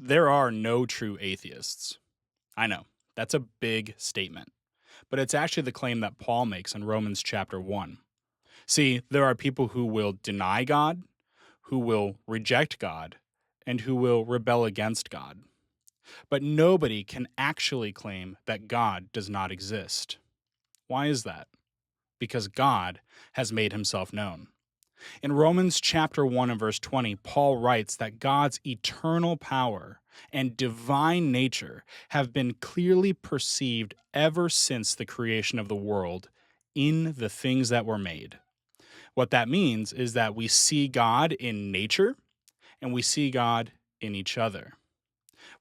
There are no true atheists. I know, that's a big statement, but it's actually the claim that Paul makes in Romans chapter 1. See, there are people who will deny God, who will reject God, and who will rebel against God. But nobody can actually claim that God does not exist. Why is that? Because God has made himself known. In Romans chapter 1 and verse 20, Paul writes that God's eternal power and divine nature have been clearly perceived ever since the creation of the world in the things that were made. What that means is that we see God in nature and we see God in each other.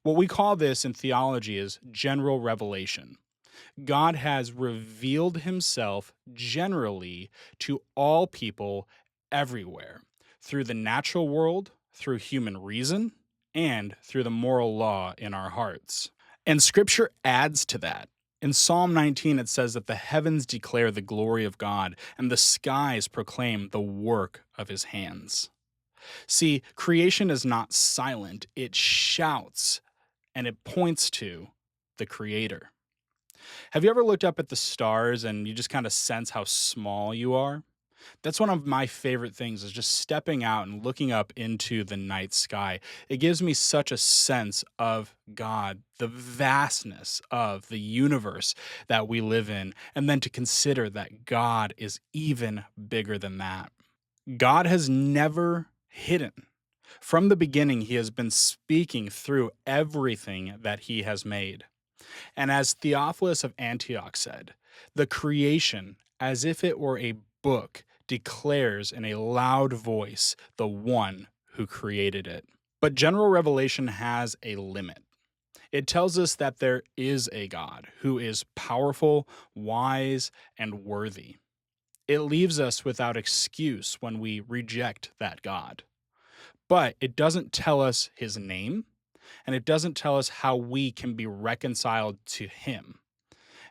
What we call this in theology is general revelation. God has revealed himself generally to all people everywhere through the natural world, through human reason, and through the moral law in our hearts. And scripture adds to that. In Psalm 19, it says that the heavens declare the glory of God, and the skies proclaim the work of his hands. See, creation is not silent, it shouts and it points to the Creator. Have you ever looked up at the stars and you just kind of sense how small you are? That's one of my favorite things is just stepping out and looking up into the night sky. It gives me such a sense of God, the vastness of the universe that we live in, and then to consider that God is even bigger than that. God has never hidden. From the beginning, he has been speaking through everything that he has made. And as Theophilus of Antioch said, the creation, as if it were a book, declares in a loud voice the one who created it. But general revelation has a limit. It tells us that there is a God who is powerful, wise, and worthy. It leaves us without excuse when we reject that God. But it doesn't tell us his name, and it doesn't tell us how we can be reconciled to him.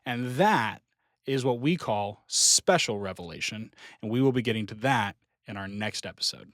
And that is what we call special revelation, and we will be getting to that in our next episode.